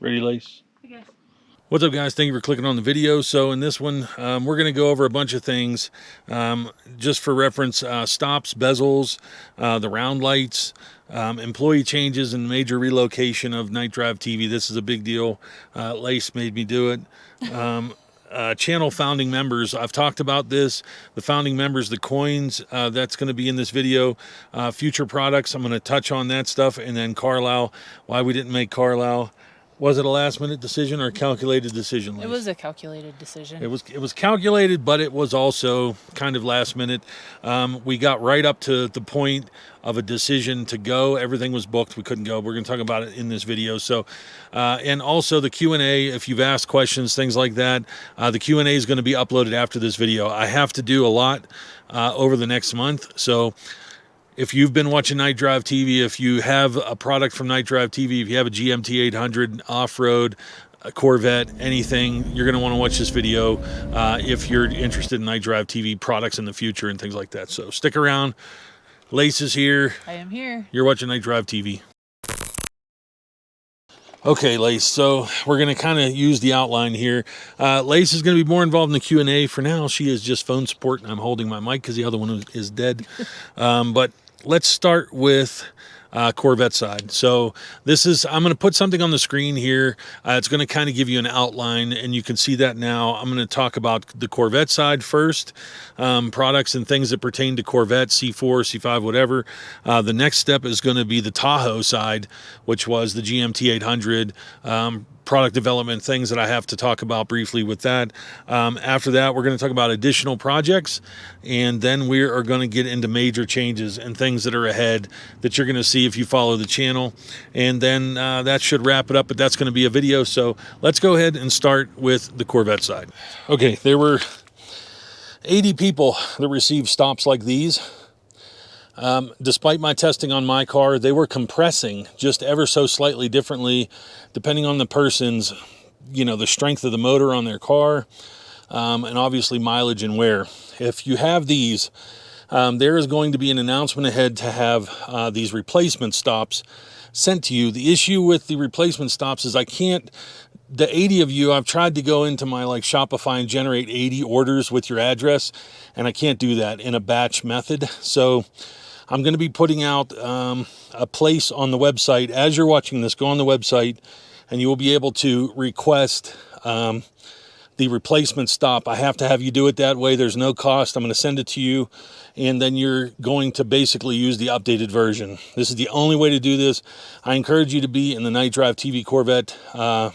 Ready, Lace? Okay. What's up, guys? Thank you for clicking on the video. So in this one, we're going to go over a bunch of things. Just for reference, stops, bezels, the round lights, employee changes, and major relocation of KnightDriveTV. This is a big deal. Lace made me do it. Channel founding members, I've talked about this. The founding members, the coins, that's going to be in this video. Future products, I'm going to touch on that stuff. And then Carlisle, why we didn't make Carlisle. Was it a last-minute decision or a calculated decision, Lace? It was a calculated decision. It was calculated, but it was also kind of last minute. We got right up to the point of a decision to go. Everything was booked. We couldn't go. We're going to talk about it in this video. So, and also the Q&A, if you've asked questions, things like that, the Q&A is going to be uploaded after this video. I have to do a lot over the next month. So if you've been watching KnightDriveTV, if you have a product from KnightDriveTV, if you have a GMT800 off-road, a Corvette, anything, you're going to want to watch this video if you're interested in KnightDriveTV products in the future and things like that. So stick around. Lace is here. I am here. You're watching KnightDriveTV. Okay, Lace, so we're going to kind of use the outline here. Lace is going to be more involved in the Q&A. For now, she is just phone support, and I'm holding my mic because the other one is dead. But let's start with Corvette side. So this is, I'm going to put something on the screen here. It's going to kind of give you an outline, and you can see that now. I'm going to talk about the Corvette side first, products and things that pertain to Corvette, C4, C5, whatever. The next step is going to be the Tahoe side, which was the GMT800, product development, things that I have to talk about briefly with that. After that, we're going to talk about additional projects, and then we are going to get into major changes and things that are ahead that you're going to see if you follow the channel. And then that should wrap it up, but that's going to be a video. So let's go ahead and start with the Corvette side. Okay, there were 80 people that received stops like these. Despite my testing on my car, they were compressing just ever so slightly differently, depending on the person's, the strength of the motor on their car, and obviously mileage and wear. If you have these, there is going to be an announcement ahead to have these replacement stops sent to you. The issue with the replacement stops is the 80 of you, I've tried to go into my Shopify and generate 80 orders with your address, and I can't do that in a batch method. So I'm going to be putting out a place on the website. As you're watching this, go on the website and you will be able to request the replacement stop. I have to have you do it that way. There's no cost. I'm going to send it to you, and then you're going to basically use the updated version. This is the only way to do this. I encourage you to be in the KnightDriveTV Corvette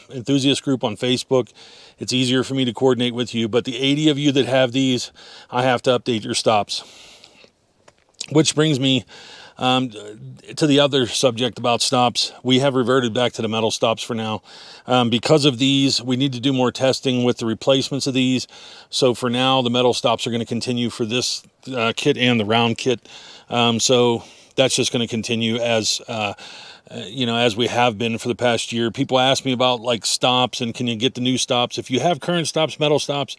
enthusiast group on Facebook. It's easier for me to coordinate with you, but the 80 of you that have these, I have to update your stops. Which brings me to the other subject about stops. We have reverted back to the metal stops for now. Because of these, we need to do more testing with the replacements of these. So for now, the metal stops are going to continue for this kit and the round kit. So that's just going to continue as as we have been for the past year. People ask me about stops and can you get the new stops? If you have current stops, metal stops,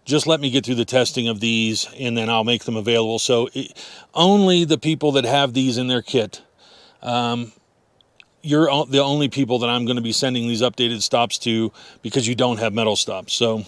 just let me get through the testing of these and then I'll make them available. So only the people that have these in their kit, you're the only people that I'm going to be sending these updated stops to, because you don't have metal stops. So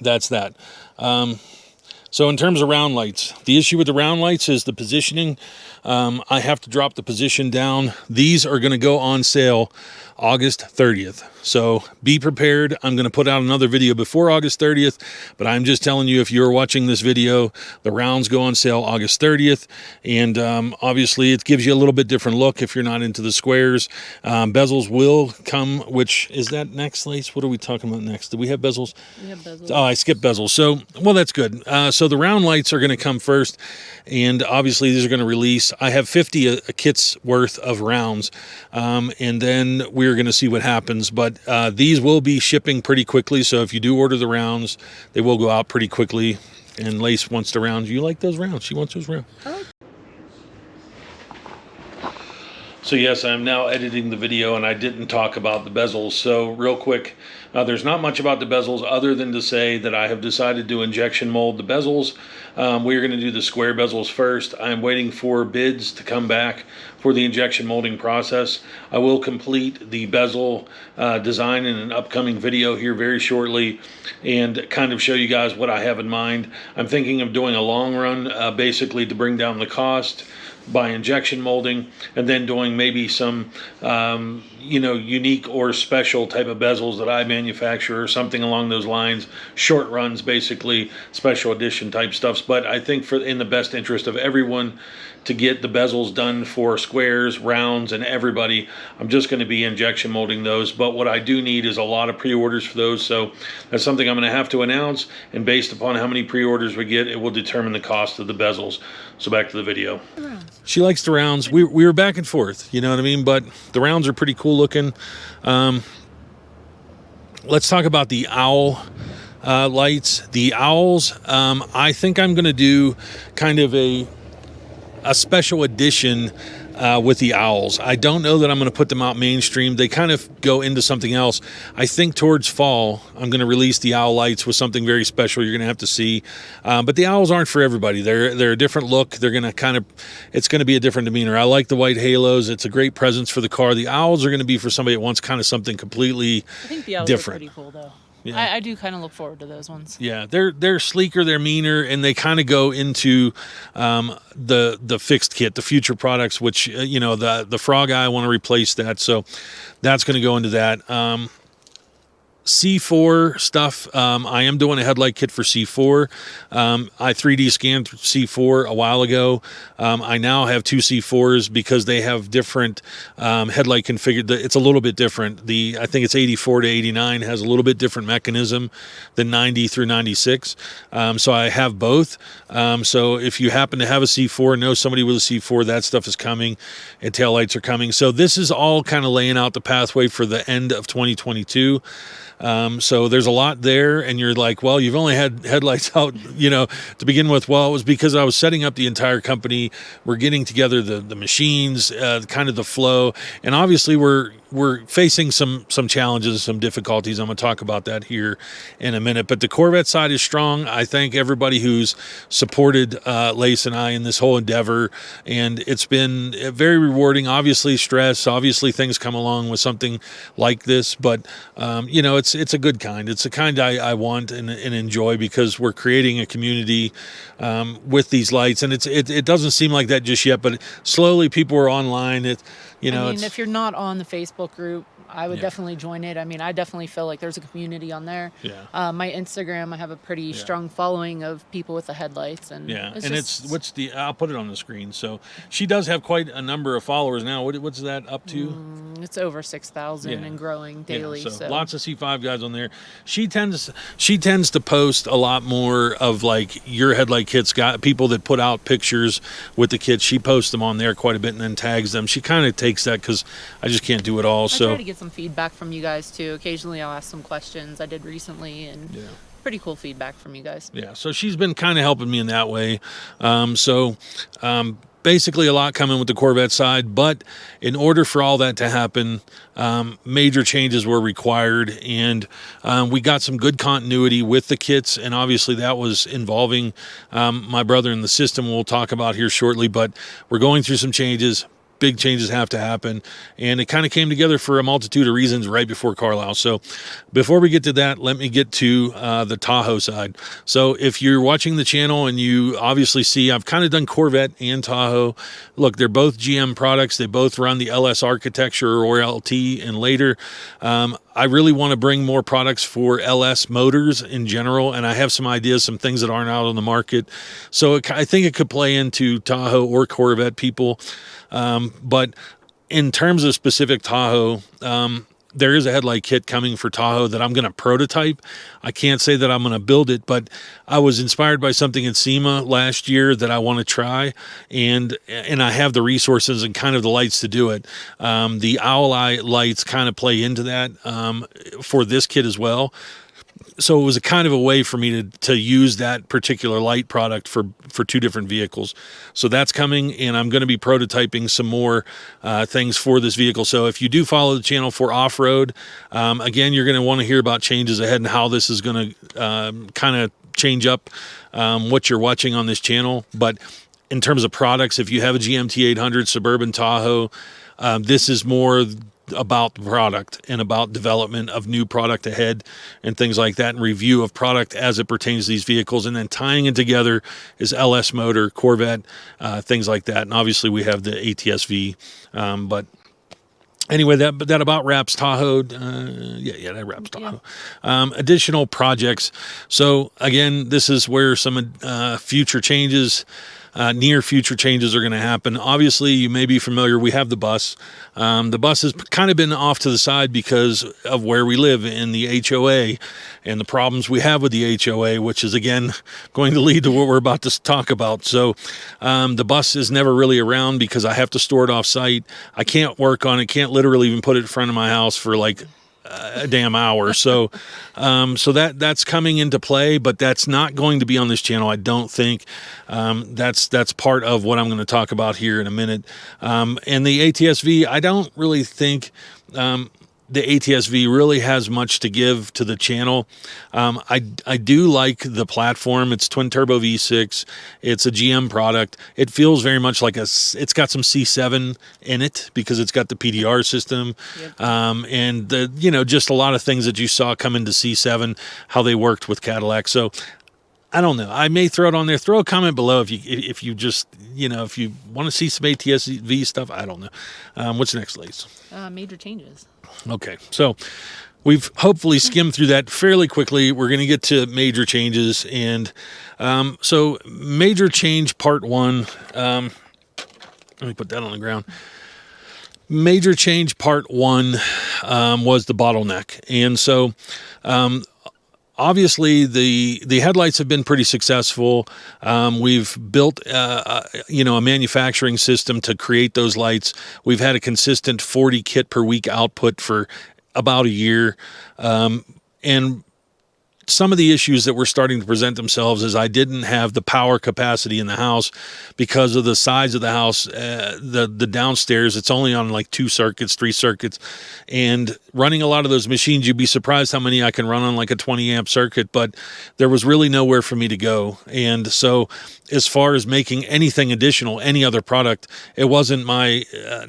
that's that. So in terms of round lights, the issue with the round lights is the positioning. I have to drop the position down. These are going to go on sale August 30th. So be prepared. I'm going to put out another video before August 30th, but I'm just telling you, if you're watching this video, the rounds go on sale August 30th. And obviously it gives you a little bit different look if you're not into the squares. Bezels will come, which is that next, Lace? What are we talking about next? Do we have bezels? We have bezels. Oh, I skipped bezels. So, well, that's good. So the round lights are going to come first. And obviously these are going to release. I have 50 kits worth of rounds. And then we're going to see what happens. But these will be shipping pretty quickly. So if you do order the rounds, they will go out pretty quickly. And Lace wants the rounds. You like those rounds? She wants those rounds. So yes, I'm now editing the video, and I didn't talk about the bezels. So real quick, there's not much about the bezels other than to say that I have decided to injection mold the bezels. We're going to do the square bezels first. I'm waiting for bids to come back for the injection molding process. I will complete the bezel design in an upcoming video here very shortly and kind of show you guys what I have in mind. I'm thinking of doing a long run basically to bring down the cost by injection molding, and then doing maybe some unique or special type of bezels that I manufacture or something along those lines. Short runs, basically special edition type stuffs. But I think in the best interest of everyone to get the bezels done for squares, rounds, and everybody, I'm just going to be injection molding those. But what I do need is a lot of pre-orders for those, so that's something I'm going to have to announce, and based upon how many pre-orders we get, it will determine the cost of the bezels. So back to the video. She likes the rounds. We were back and forth, you know what I mean? But the rounds are pretty cool looking. Let's talk about the owl lights. The owls, I think I'm going to do kind of a special edition with the owls. I don't know that I'm going to put them out mainstream. They kind of go into something else. I think towards fall, I'm going to release the owl lights with something very special you're going to have to see. But the owls aren't for everybody. They're a different look. They're going to it's going to be a different demeanor. I like the white halos. It's a great presence for the car. The owls are going to be for somebody that wants kind of something completely I think the owls different. are pretty cool, though. Yeah. I do kind of look forward to those ones. Yeah, they're sleeker, they're meaner, and they kind of go into the fixed kit, the future products, which the Frog Eye, I want to replace that, so that's going to go into that. C4 stuff, I am doing a headlight kit for C4. I 3D scanned C4 a while ago. I now have two C4s because they have different headlight configured. It's a little bit different. I think it's 84 to 89 has a little bit different mechanism than 90 through 96. So I have both. So if you happen to have a C4, know somebody with a C4, that stuff is coming, and taillights are coming. So this is all kind of laying out the pathway for the end of 2022. So there's a lot there, and you're like, well, you've only had headlights out, to begin with. Well, it was because I was setting up the entire company. We're getting together the machines, kind of the flow, and obviously we're facing some challenges, some difficulties. I'm going to talk about that here in a minute. But the Corvette side is strong. I thank everybody who's supported Lace and I in this whole endeavor, and it's been very rewarding. Obviously stress, obviously things come along with something like this, but it's a good kind. It's the kind I want and enjoy, because we're creating a community with these lights, and it doesn't seem like that just yet, but slowly people are online. If you're not on the Facebook group, I would definitely join it. I definitely feel like there's a community on there. Yeah. My Instagram, I have a pretty strong following of people with the headlights, and I'll put it on the screen. So she does have quite a number of followers now. What's that up to? It's over 6,000 and growing daily. So lots of C5 guys on there. She tends to post a lot more of like your headlight kits. Got people that put out pictures with the kits. She posts them on there quite a bit and then tags them. She kind of takes that because I just can't do it all. I So try to get some feedback from you guys too. Occasionally I'll ask some questions. I did recently, and pretty cool feedback from you guys. Yeah, so she's been kind of helping me in that way. Basically a lot coming with the Corvette side, but in order for all that to happen, major changes were required, and we got some good continuity with the kits, and obviously that was involving my brother in the system we'll talk about here shortly, but we're going through some changes. Big changes have to happen, and it kind of came together for a multitude of reasons right before Carlisle. So before we get to that, let me get to the Tahoe side. So if you're watching the channel and you obviously see I've kind of done Corvette and Tahoe. Look, they're both GM products. They both run the LS architecture or LT and later. I really want to bring more products for LS motors in general, and I have some ideas, some things that aren't out on the market. So I think it could play into Tahoe or Corvette people. But in terms of specific Tahoe, there is a headlight kit coming for Tahoe that I'm going to prototype. I can't say that I'm going to build it, but I was inspired by something in SEMA last year that I want to try, and I have the resources and kind of the lights to do it. The owl eye lights kind of play into that for this kit as well. So it was a kind of a way for me to use that particular light product for 2 different vehicles. So that's coming, and I'm going to be prototyping some more things for this vehicle. So if you do follow the channel for off-road, again, you're going to want to hear about changes ahead and how this is going to kind of change up what you're watching on this channel. But in terms of products, if you have a GMT800 Suburban Tahoe, this is more about the product and about development of new product ahead and things like that, and review of product as it pertains to these vehicles, and then tying it together is LS motor, Corvette, things like that. And obviously we have the ATS-V, but anyway, that about wraps Tahoe. That wraps Tahoe. Additional projects. So again, this is where some future changes, near future changes are going to happen. Obviously, you may be familiar, we have the bus. The bus has kind of been off to the side because of where we live in the HOA and the problems we have with the HOA, which is, again, going to lead to what we're about to talk about. So the bus is never really around because I have to store it off site. I can't work on it, can't literally even put it in front of my house for like a damn hour. So that's coming into play, but that's not going to be on this channel, I don't think. That's part of what I'm going to talk about here in a minute. And the ATS-V, I don't really think the ATS-V really has much to give to the channel. I do like the platform. It's twin turbo V6. It's a GM product. It feels very much like it's got some C7 in it because it's got the PDR system. Yep. And just a lot of things that you saw come into C7, how they worked with Cadillac. So I don't know. I may throw it on there. Throw a comment below if you just, if you want to see some ATS-V stuff. I don't know. What's next, Lace? Major changes. Okay, so we've hopefully skimmed through that fairly quickly. We're going to get to major changes. And so major change part 1, let me put that on the ground. Major change part 1 was the bottleneck. And so obviously the headlights have been pretty successful. We've built a manufacturing system to create those lights. We've had a consistent 40 kit per week output for about a year. And some of the issues that were starting to present themselves is I didn't have the power capacity in the house because of the size of the house. The downstairs, it's only on like 2 circuits, 3 circuits, and running a lot of those machines, you'd be surprised how many I can run on like a 20 amp circuit, but there was really nowhere for me to go. And so as far as making anything additional, any other product, it wasn't my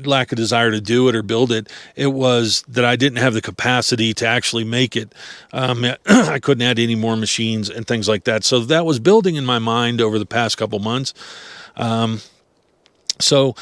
lack of desire to do it or build it. It was that I didn't have the capacity to actually make it. I couldn't add any more machines and things like that. So that was building in my mind over the past couple months. So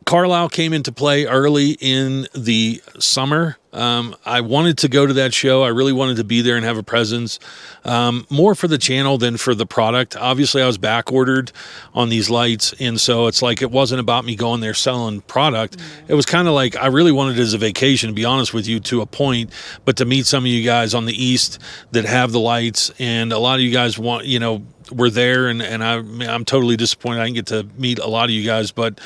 Carlisle came into play early in the summer. I wanted to go to that show. I really wanted to be there and have a presence, more for the channel than for the product. Obviously, I was back ordered on these lights, and so it's like it wasn't about me going there selling product. It was kind of like I really wanted it as a vacation, to be honest with you, to a point, but to meet some of you guys on the East that have the lights, and a lot of you guys were there, and I'm totally disappointed I didn't get to meet a lot of you guys, but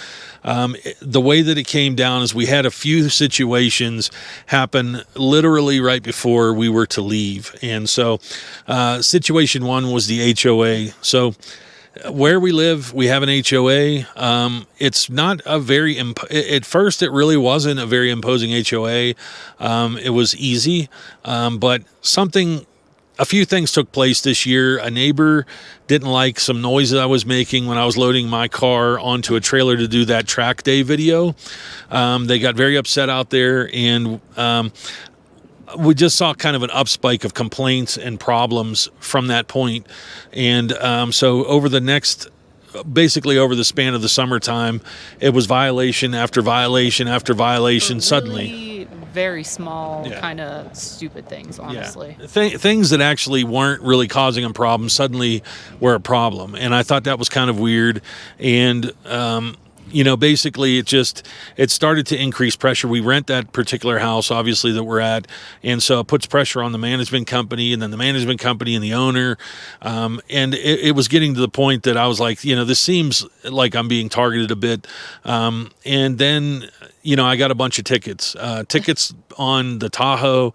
the way that it came down is we had a few situations happen literally right before we were to leave. And so situation 1 was the HOA. So where we live, we have an HOA. It's not a very, at first it really wasn't a very imposing HOA. It was easy, but a few things took place this year. A neighbor didn't like some noise that I was making when I was loading my car onto a trailer to do that track day video. They got very upset out there, and we just saw kind of an upspike of complaints and problems from that point. And so over basically over the span of the summertime, it was violation after violation after violation. Suddenly very small, kind of stupid things, honestly. Things that actually weren't really causing a problem suddenly were a problem. And I thought that was kind of weird. And, basically it started to increase pressure. We rent that particular house, obviously, that we're at. And so it puts pressure on the management company, and then the management company and the owner. And it was getting to the point that I was like, this seems like I'm being targeted a bit. And then I got a bunch of tickets. Tickets on the Tahoe,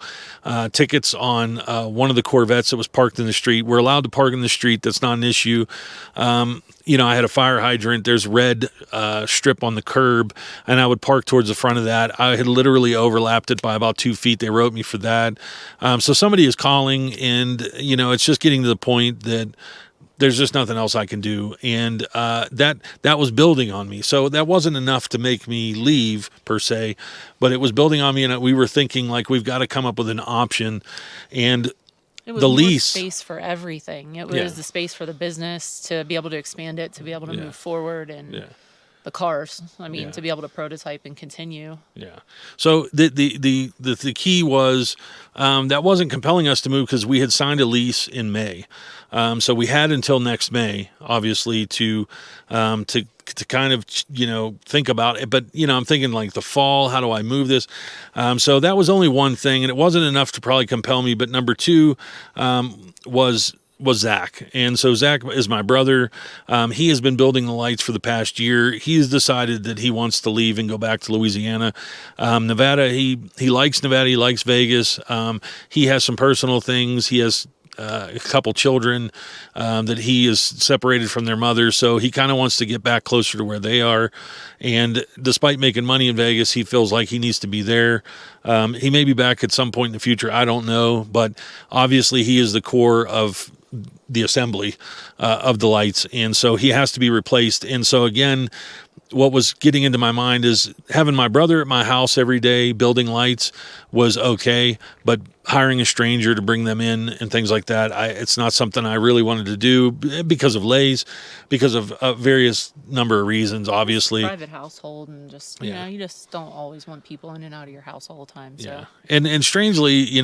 tickets on one of the Corvettes that was parked in the street. We're allowed to park in the street. That's not an issue. I had a fire hydrant. There's red strip on the curb, and I would park towards the front of that. I had literally overlapped it by about 2 feet. They wrote me for that. So somebody is calling, and, it's just getting to the point that there's just nothing else I can do. And that was building on me. So that wasn't enough to make me leave, per se, but it was building on me, and we were thinking, like, we've got to come up with an option. And it was the more lease space for everything. It was the space for the business to be able to expand it, to be able to move forward, and the cars. I mean, to be able to prototype and continue. Yeah. So the key was that wasn't compelling us to move because we had signed a lease in May. So we had until next May, obviously, to kind of, think about it. But, I'm thinking like the fall, how do I move this? So that was only one thing, and it wasn't enough to probably compel me. But number two was Zach. And so Zach is my brother. He has been building the lights for the past year. He's decided that he wants to leave and go back to Louisiana. Nevada, he likes Nevada. He likes Vegas. He has some personal things. He has a couple children that he is separated from their mother, so he kind of wants to get back closer to where they are. And despite making money in Vegas, he feels like he needs to be there. He may be back at some point in the future, I don't know, but obviously he is the core of the assembly of the lights, and so he has to be replaced. And so again, what was getting into my mind is having my brother at my house every day building lights was okay, but hiring a stranger to bring them in and things like that, it's not something I really wanted to do because of Lays, because of various number of reasons, obviously. Private household, and just, you just don't always want people in and out of your house all the time. So. Yeah. And strangely, you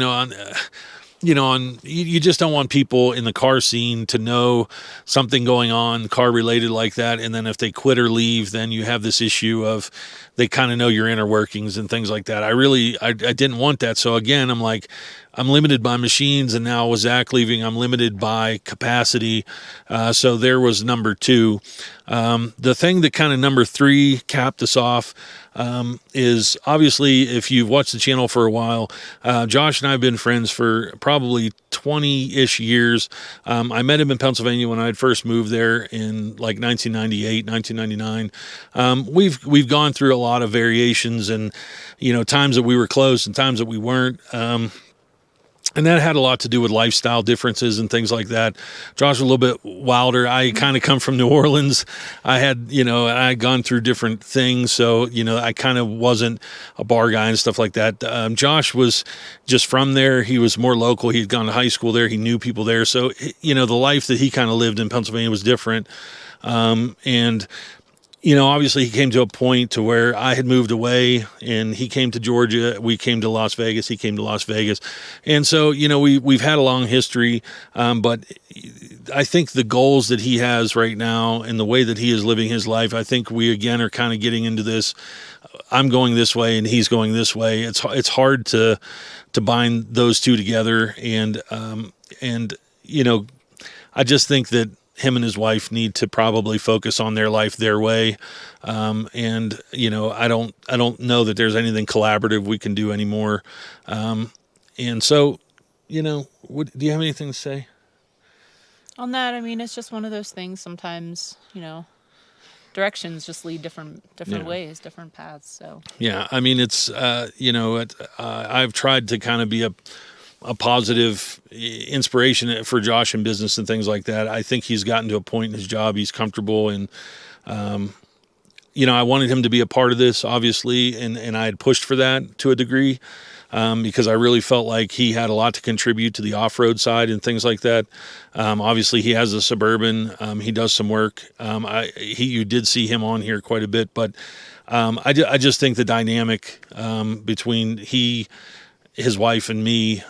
just don't want people in the car scene to know something going on, car related like that. And then if they quit or leave, then you have this issue of they kind of know your inner workings and things like that. I didn't want that. So again, I'm like, I'm limited by machines, and now with Zach leaving, I'm limited by capacity. So there was number two. The thing that kind of number three capped us off is obviously, if you've watched the channel for a while, Josh and I have been friends for probably 20-ish years. I met him in Pennsylvania when I had first moved there in like 1998, 1999. We've gone through a lot of variations, and times that we were close and times that we weren't. And that had a lot to do with lifestyle differences and things like that. Josh was a little bit wilder. I kind of come from New Orleans. I had, I had gone through different things. So, I kind of wasn't a bar guy and stuff like that. Josh was just from there. He was more local. He had gone to high school there. He knew people there. So, the life that he kind of lived in Pennsylvania was different. And obviously he came to a point to where I had moved away, and he came to Georgia. We came to Las Vegas. He came to Las Vegas. And so, we've had a long history. But I think the goals that he has right now and the way that he is living his life, I think we again are kind of getting into this. I'm going this way and he's going this way. It's hard to bind those two together. And I just think that him and his wife need to probably focus on their life their way. And I don't know that there's anything collaborative we can do anymore. And so, do you have anything to say on that? I mean, it's just one of those things. Sometimes, directions just lead different ways, different paths. So, yeah, I mean, it's, I've tried to kind of be a positive inspiration for Josh in business and things like that. I think he's gotten to a point in his job, he's comfortable, and, I wanted him to be a part of this, obviously, and I had pushed for that to a degree, because I really felt like he had a lot to contribute to the off-road side and things like that. Obviously he has a Suburban, he does some work. You did see him on here quite a bit, but, I just think the dynamic, between his wife and me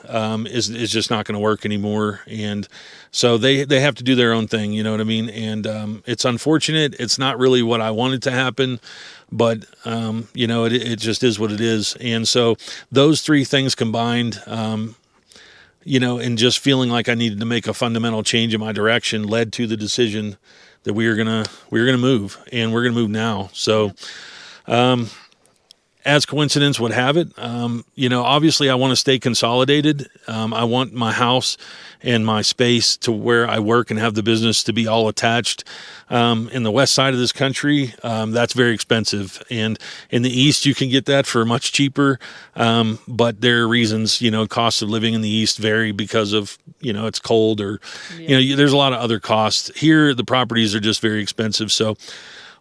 is just not going to work anymore. And so they have to do their own thing, you know what I mean? And it's unfortunate. It's not really what I wanted to happen, but it just is what it is. And so those three things combined, and just feeling like I needed to make a fundamental change in my direction led to the decision that we were gonna move, and we're gonna move now. So, as coincidence would have it, obviously I want to stay consolidated. I want my house and my space to where I work and have the business to be all attached. In the west side of this country, that's very expensive. And in the east, you can get that for much cheaper. But there are reasons, costs of living in the east vary because of, it's cold or, there's a lot of other costs. Here, the properties are just very expensive. So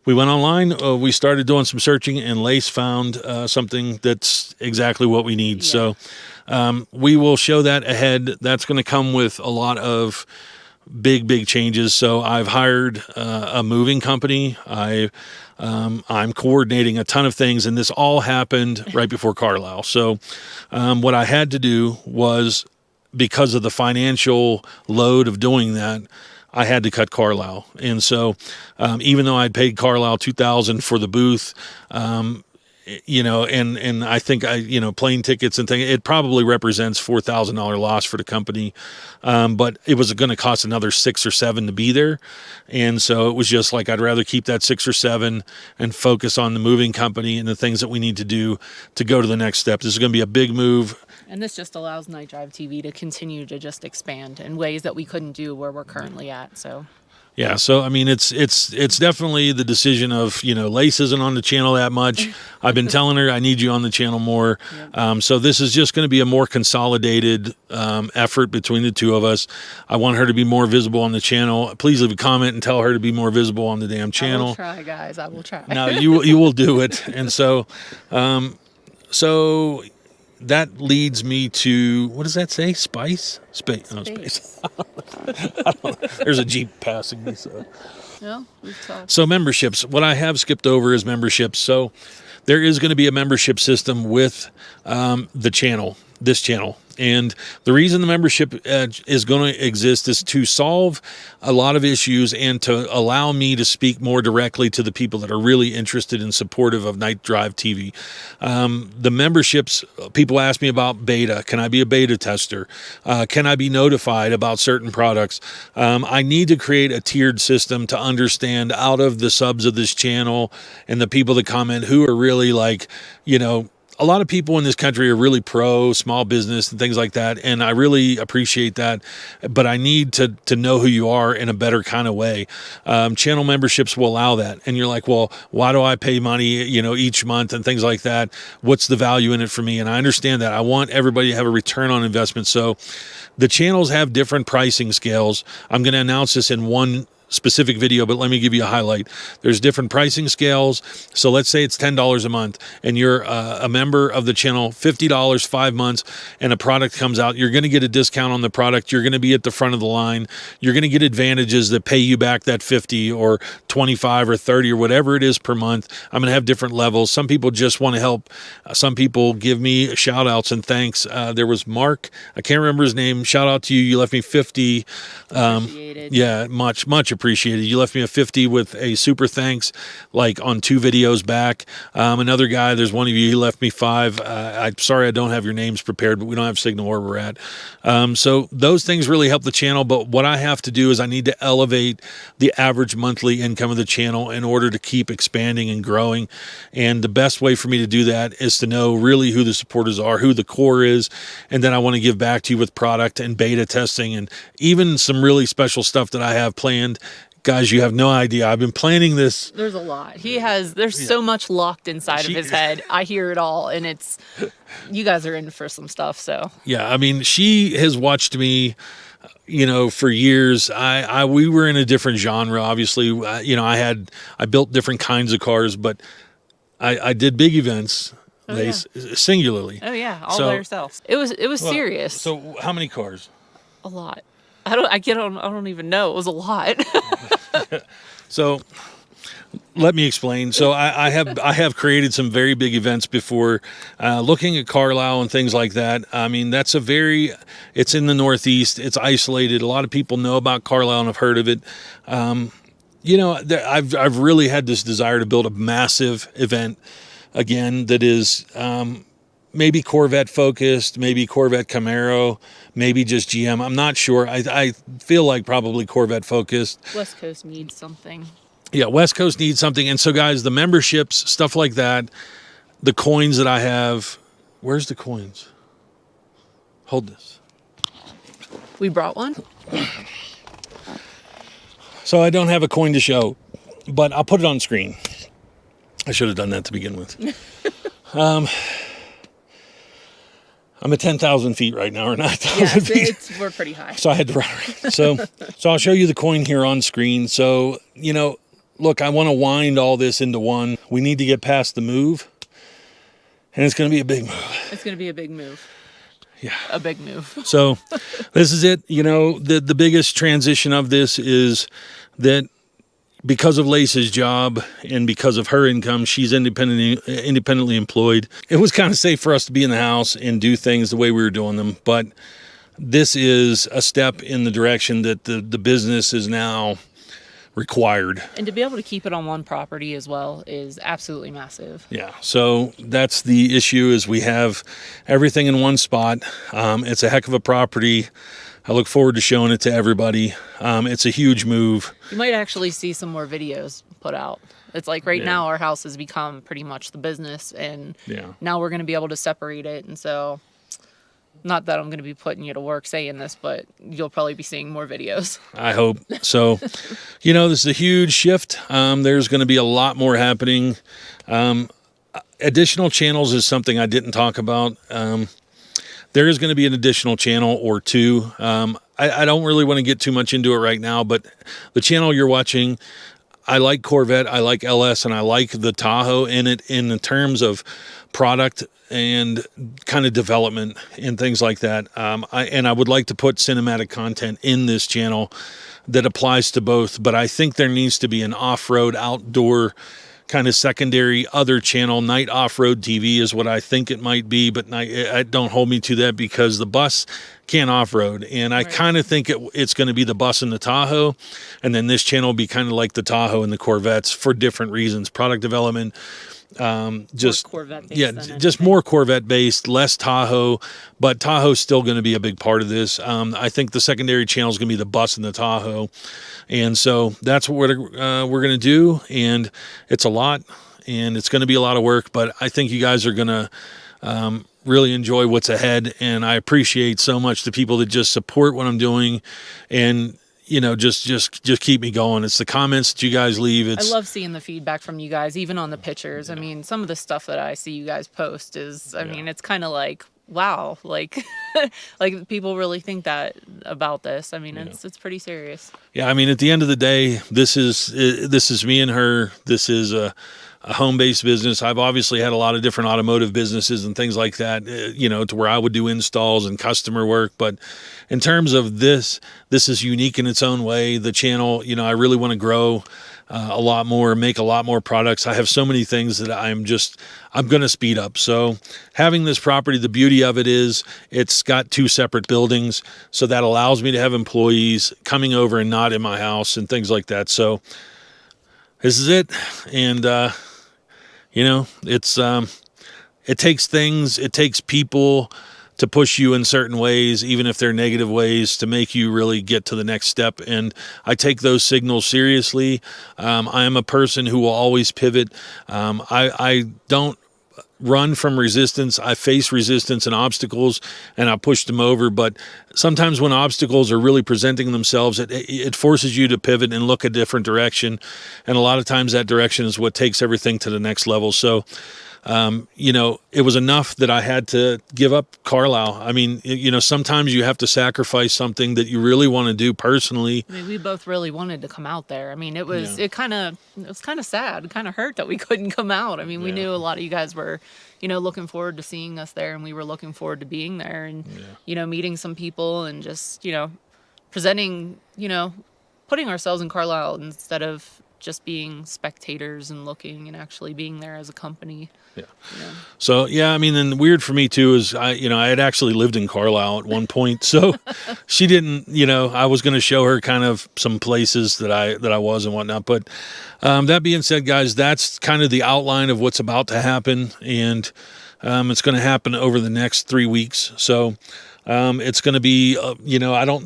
we went online, we started doing some searching, and Lace found something that's exactly what we need. Yeah. So we will show that ahead. That's going to come with a lot of big changes. So I've hired a moving company. I'm coordinating a ton of things, and this all happened right before Carlisle. So what I had to do was, because of the financial load of doing that, I had to cut Carlisle. And so even though I'd paid Carlisle $2,000 for the booth, and I think plane tickets and things, it probably represents $4,000 loss for the company. But it was going to cost another 6 or 7 to be there. And so it was just like, I'd rather keep that 6 or 7 and focus on the moving company and the things that we need to do to go to the next step. This is going to be a big move. And this just allows KnightDriveTV to continue to just expand in ways that we couldn't do where we're currently at. So. Yeah, so I mean, it's definitely the decision of, Lace isn't on the channel that much. I've been telling her I need you on the channel more. Yep. So this is just going to be a more consolidated effort between the two of us. I want her to be more visible on the channel. Please leave a comment and tell her to be more visible on the damn channel. I will try, guys. I will try. No, you will do it. And so, that leads me to, what does that say? Space. Oh, space. There's a Jeep passing me. So. Yeah, we've talked. So memberships. What I have skipped over is memberships. So there is going to be a membership system with this channel. And the reason the membership is going to exist is to solve a lot of issues and to allow me to speak more directly to the people that are really interested and supportive of KnightDriveTV. The memberships, people ask me about beta. Can I be a beta tester? Can I be notified about certain products? I need to create a tiered system to understand, out of the subs of this channel and the people that comment, who are really like, a lot of people in this country are really pro small business and things like that, and I really appreciate that, but I need to know who you are in a better kind of way. Channel memberships will allow that, and you're like, well, why do I pay money, each month and things like that? What's the value in it for me? And I understand that. I want everybody to have a return on investment. So the channels have different pricing scales. I'm going to announce this in one specific video, but let me give you a highlight. There's different pricing scales. So let's say it's $10 a month and you're a member of the channel, $50, 5 months, and a product comes out. You're going to get a discount on the product. You're going to be at the front of the line. You're going to get advantages that pay you back that 50 or 25 or 30 or whatever it is per month. I'm going to have different levels. Some people just want to help. Some people give me shout outs and thanks. There was Mark, I can't remember his name. Shout out to you. You left me 50. Yeah, much appreciated. You left me a 50 with a super thanks, like on 2 videos back. Another guy, there's one of you, he left me 5. I'm sorry I don't have your names prepared, but we don't have signal where we're at. So those things really help the channel, but what I have to do is I need to elevate the average monthly income of the channel in order to keep expanding and growing. And the best way for me to do that is to know really who the supporters are, who the core is, and then I want to give back to you with product and beta testing and even some really special stuff that I have planned. Guys, you have no idea. I've been planning this. There's a lot. There's so much locked inside of his head. I hear it all, and you guys are in for some stuff, so. Yeah, I mean, she has watched me, for years. We were in a different genre, obviously. I built different kinds of cars, but I did big events. Singularly. Oh yeah, all by yourself. It was serious. So how many cars? A lot. I don't even know. It was a lot. So let me explain. So I have created some very big events before, looking at Carlisle and things like that. I mean, it's in the Northeast. It's isolated. A lot of people know about Carlisle and have heard of it. I've really had this desire to build a massive event again that is, maybe Corvette focused, maybe Corvette Camaro, maybe just GM. I'm not sure. I feel like probably Corvette focused. West Coast needs something. Yeah, West Coast needs something. And so, guys, the memberships, stuff like that, the coins that I have. Where's the coins? Hold this. We brought one. So I don't have a coin to show, but I'll put it on screen. I should have done that to begin with. I'm at 10,000 feet right now, or 9,000 feet. We're pretty high. So I had to run. So I'll show you the coin here on screen. So, you know, look, I want to wind all this into one. We need to get past the move, and it's going to be a big move. It's going to be a big move. Yeah. A big move. So this is it. You know, the biggest transition of this is that because of Lace's job and because of her income, she's independently employed. It was kind of safe for us to be in the house and do things the way we were doing them. But this is a step in the direction that the business is now required. And to be able to keep it on one property as well is absolutely massive. Yeah. So that's the issue, is we have everything in one spot. It's a heck of a property. I look forward to showing it to everybody. It's a huge move. You might actually see some more videos put out. It's like right now our house has become pretty much the business, and now we're going to be able to separate it. And so, not that I'm going to be putting you to work saying this, but you'll probably be seeing more videos. I hope. So, you know, this is a huge shift. There's going to be a lot more happening. Additional channels is something I didn't talk about. There is going to be an additional channel or two. I don't really want to get too much into it right now, but the channel you're watching, I like Corvette, I like LS, and I like the Tahoe in it in the terms of product and kind of development and things like that. I would like to put cinematic content in this channel that applies to both, but I think there needs to be an off-road, outdoor kind of secondary other channel. Night Off-Road TV is what I think it might be, but don't hold me to that, because the bus can't off-road, and I kind of think it's going to be the bus and the Tahoe, and then this channel will be kind of like the Tahoe and the Corvettes for different reasons. Product development, just just more Corvette based, less Tahoe, but Tahoe's still going to be a big part of this. I think the secondary channel is going to be the bus and the Tahoe, and so that's what we're going to do. And it's a lot, and it's going to be a lot of work, but I think you guys are going to really enjoy what's ahead. And I appreciate so much the people that just support what I'm doing, and you know, just keep me going. It's the comments that you guys leave. I love seeing the feedback from you guys, even on the pictures. I mean, some of the stuff that I see you guys post is, I mean, it's kind of like, wow, like, like people really think that about this. I mean, it's pretty serious. Yeah. I mean, at the end of the day, this is me and her. This is a home-based business. I've obviously had a lot of different automotive businesses and things like that, you know, to where I would do installs and customer work. But in terms of this is unique in its own way. The channel, you know, I really want to grow a lot more, make a lot more products. I have so many things that I'm going to speed up. So having this property, the beauty of it is it's got 2 separate buildings. So that allows me to have employees coming over and not in my house and things like that. So this is it. And, you know, it takes people to push you in certain ways, even if they're negative ways, to make you really get to the next step. And I take those signals seriously. I am a person who will always pivot. I don't run from resistance. I face resistance and obstacles, and I push them over. But sometimes when obstacles are really presenting themselves, it forces you to pivot and look a different direction. And a lot of times that direction is what takes everything to the next level. So, you know, it was enough that I had to give up Carlisle. I mean, you know, sometimes you have to sacrifice something that you really want to do personally. I mean, we both really wanted to come out there. I mean, it was kind of sad, kind of hurt that we couldn't come out. I mean, we knew a lot of you guys were, you know, looking forward to seeing us there, and we were looking forward to being there and, you know, meeting some people and just, you know, presenting, you know, putting ourselves in Carlisle instead of just being spectators and looking and actually being there as a company. Yeah. So, I mean, and weird for me too is I had actually lived in Carlisle at one point. So she didn't, you know, I was going to show her kind of some places that I was and whatnot. But that being said, guys, that's kind of the outline of what's about to happen. And it's going to happen over the next 3 weeks. So it's going to be, you know,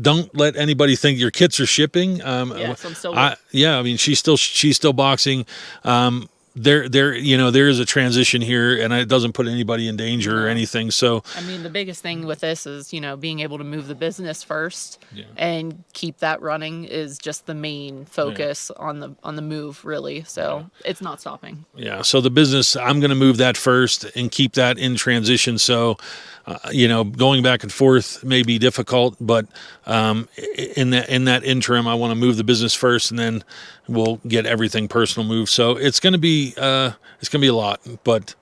don't let anybody think your kits are shipping. So I'm still I mean, she's still boxing. there is a transition here, and it doesn't put anybody in danger or anything. So I mean, the biggest thing with this is, being able to move the business first and keep that running is just the main focus on the move, really. So it's not stopping. Yeah. So the business, I'm going to move that first and keep that in transition. So, going back and forth may be difficult, but in that interim, I want to move the business first, and then we'll get everything personal moved. So it's going to be a lot, but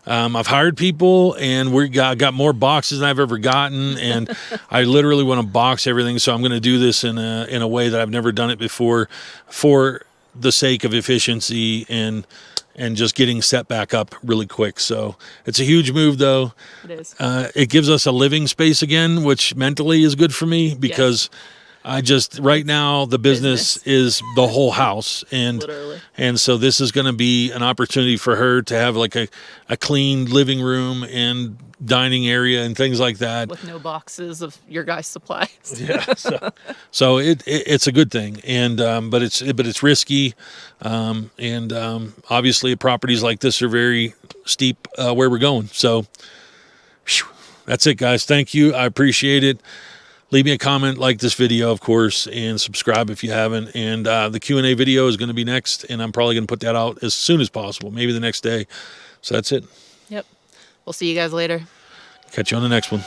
I've hired people, and got more boxes than I've ever gotten, and I literally want to box everything. So I'm going to do this in a way that I've never done it before, for the sake of efficiency and just getting set back up really quick. So it's a huge move, though. It is. It gives us a living space again, which mentally is good for me, because right now the business is the whole house, Literally. and so this is going to be an opportunity for her to have like a clean living room and dining area and things like that, with no boxes of your guys' supplies. So it's a good thing, and but it's risky, and obviously properties like this are very steep where we're going. So that's it, guys. Thank you. I appreciate it. Leave me a comment, like this video, of course, and subscribe if you haven't. And the Q&A video is going to be next, and I'm probably going to put that out as soon as possible, maybe the next day. So that's it. Yep. We'll see you guys later. Catch you on the next one.